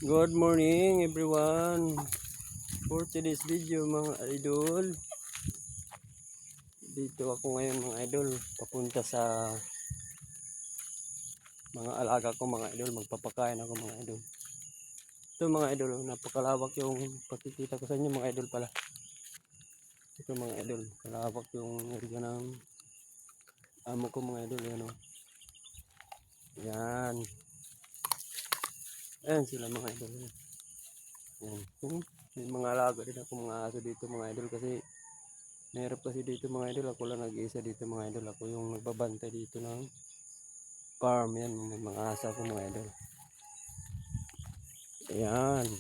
Good morning everyone. For today's video mga idol, dito ako ngayon mga idol, papunta sa mga alaga ko mga idol, magpapakain ako mga idol. Ito mga idol, napakalawak yung pakikita ko sa inyo mga idol pala. Ito mga idol, kalawak yung area ng amo ko mga idol, yan o. Yan. Ayan sila mga idol. Yan. May mga alaga din ako mga aso dito mga idol kasi mahirap kasi dito mga idol. Ako lang nag-iisa dito mga idol. Ako yung nagbabantay dito ng farm. Yan, may mga aso ko mga idol. Ayan.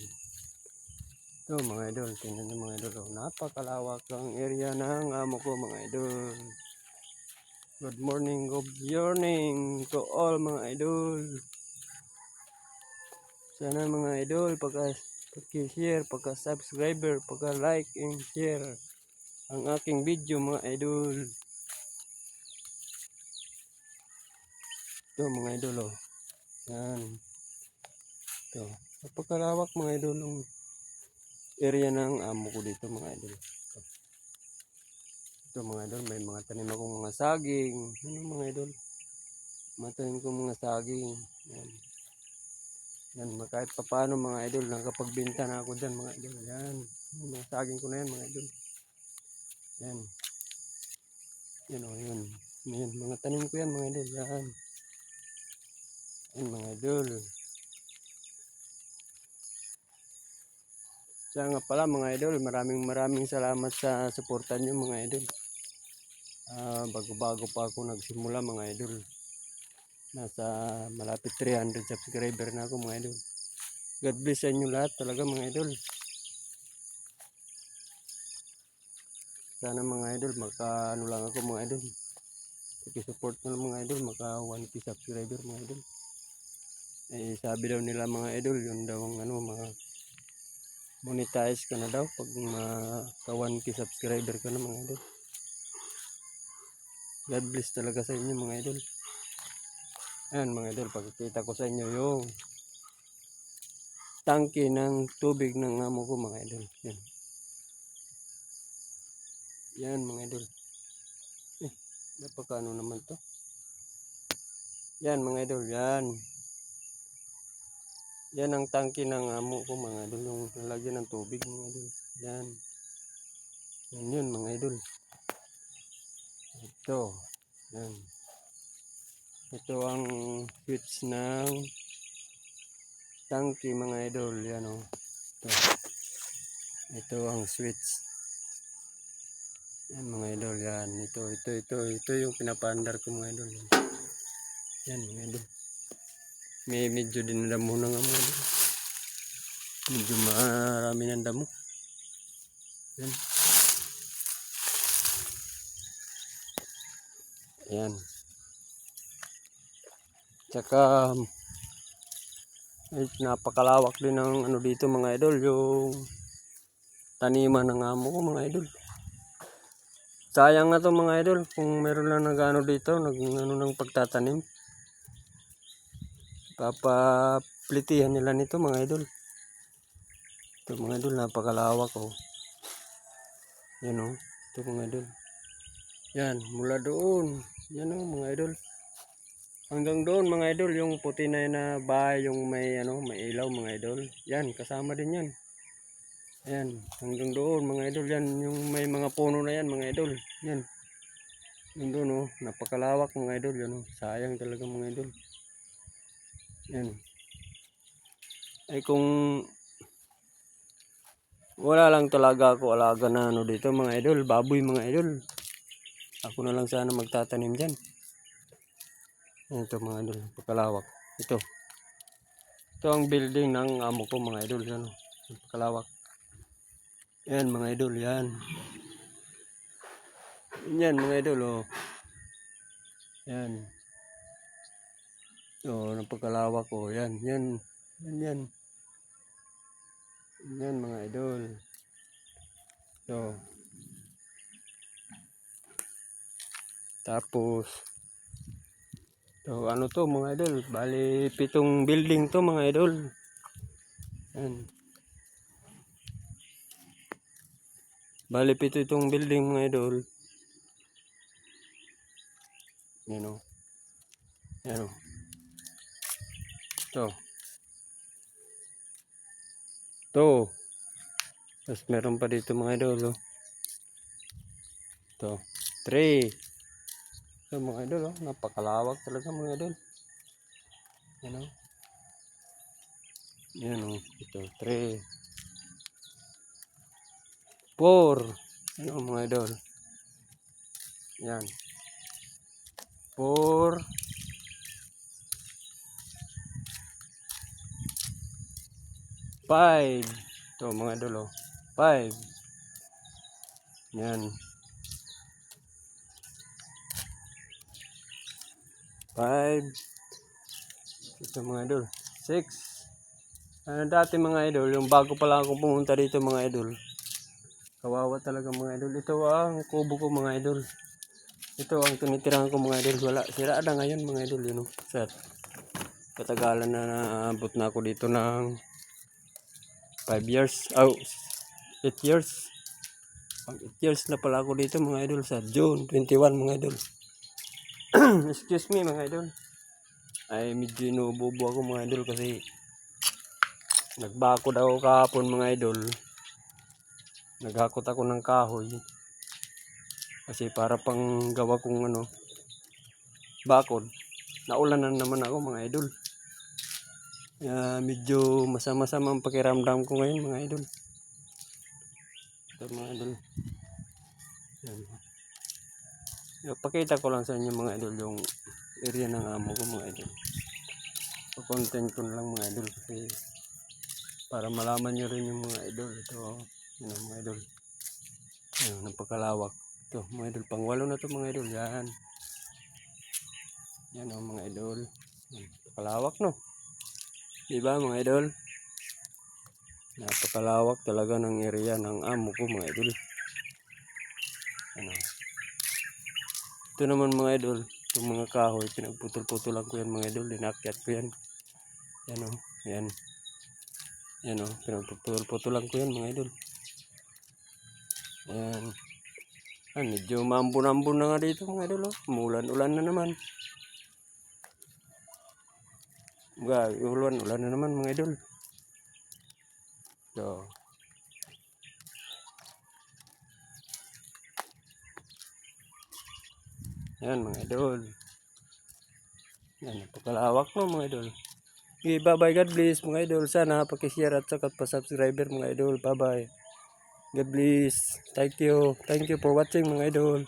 Ito mga idol, tingnan nyo mga idol. Napakalawak ang area ng amo ko mga idol. Good morning to all mga idol. Sana mga idol, pagka-share, pagka-subscriber, pagka-like and share ang aking video mga idol. Ito mga idol oh. Yan. Ito. Napakalawak mga idol ang area ng amo ko dito mga idol. Ito mga idol, may mga tanim akong mga saging. Ano mga idol? Mga tanim kong mga saging. Yan. Yan, kahit pa paano mga idol, nakapagbenta na ako dyan mga idol. Yan. Mga saging ko na yan mga idol. Yan. Yan o, yun. Yan, mga tanim ko yan mga idol. Yan. Yan mga idol. Kaya nga pala mga idol, maraming salamat sa suporta nyo mga idol. Bago-bago pa ako nagsimula mga idol. Nasa malapit 300 subscriber na ako mga idol. God bless sa inyo lahat talaga mga idol. Sana mga idol, maka-ano lang ako mga idol. Pag-support na lang mga idol, maka 1k subscriber mga idol. Eh, sabi daw nila mga idol, yun daw ang ano, mga monetize ka na daw pag maka 1k subscriber ka na mga idol. God bless talaga sa inyo mga idol. Ayan mga idol, pagkikita ko sa inyo yung tangke ng tubig ng amo ko mga idol. Yan. Yan mga idol. Napakano naman to. Yan mga idol, yan. Yan ang tangke ng amo ko mga idol, yung lalagyan ng tubig mga idol. Yan. Yan yun mga idol. Ito. Yan. Ito ang switch ng tangke mga idol. Yan o. Ito ang switch. Yan mga idol. Yan. Ito yung pinapaandar ko mga idol. Yan mga idol. May medyo dinadamo na nga mga idol. Medyo marami ng damo. Yan. Ayan. Tsaka napakalawak din ng ano dito mga idol, yung taniman ng amo ko mga idol. Sayang nga to mga idol kung meron lang nagano dito, nagano ng pagtatanim. Papaplitihan nila nito mga idol. Ito mga idol, napakalawak oh. Yan oh, ito mga idol. Yan, mula doon. Yan oh mga idol. Hanggang doon mga idol, yung puti na bahay, yung may ano, may ilaw mga idol. Yan, kasama din yan. Ayan, hanggang doon mga idol, yan yung may mga puno na yan mga idol. Yan. Yung doon oh, napakalawak mga idol, yan oh. Sayang talaga mga idol. Yan. Ay kung wala lang talaga ako alaga na ano dito mga idol, baboy mga idol. Ako na lang sana magtatanim diyan. Ito mga idol, napakalawak. Ito. Ito ang building ng amo ko mga idol, yan oh. Napakalawak. Yan mga idol, yan. Yan mga idol oh. Yan. Oh, napakalawak oh. Yan. Yan mga idol. So. Tapos so ano to mga idol? Bali 7 building to mga idol. Yan. Bali pito itong building mga idol. Yan o. Yan o. Ito. Ito. Tapos meron pa dito mga idol. Oh. Ito. 3. Ito mga idol. Oh. Napakalawak talaga mga idol. Yan o. Yan o. Ito. 3. 4. Ano mga idol. Yan. 4. 5. Ito mga idol. 5. Yan. 5. Ito mga idol. 6. Dati mga idol, yung bago pa lang akong pumunta dito mga idol. Kawawa talaga mga idol. Ito ang kubo ko mga idol. Ito ang tinitirahan ko mga idol. Wala. Sira na ngayon mga idol. Yun o. Sir. Katagalan na naabot na ako dito ng 5 years. 8 years. 8 years na pala ako dito mga idol. Sa June 21 mga idol. Excuse me mga idol. Ay medyo inuubo ako mga idol kasi nagbakod ako kahapon mga idol. Naghakot ako ng kahoy. Kasi para pang gawa kong bakod. Naulan na naman ako mga idol. Medyo masama-sama ang pakiramdam ko ngayon mga idol. Ito mga idol. Yan. Pakita ko lang sa inyo mga idol yung area ng amo ko mga idol. Content ko na lang mga idol kasi para malaman nyo rin yung mga idol. Ito yun mga idol. Yan, napakalawak. Ito mga idol. Pang-8 na to mga idol. Yan. Yan mga idol. Yan, napakalawak no. Diba mga idol? Napakalawak talaga ng area ng amo ko mga idol. Ano? Ito naman mga idol, itong mga kahoy, pinagputol-putulan ko yan mga idol, linakyat ko yan. Yan o, yan. Yan o, pinagputol-putulan ko yan mga idol. Yan. Medyo maambon-ambon na nga dito mga idol. Umulan-ulan na naman. Ulan na naman mga idol. So, yan mga idol. Yan, napakalawak no mga idol. Okay, bye-bye. God bless mga idol. Sana pakishare at saka pa-subscriber mga idol. Bye-bye. God bless. Thank you. Thank you for watching mga idol.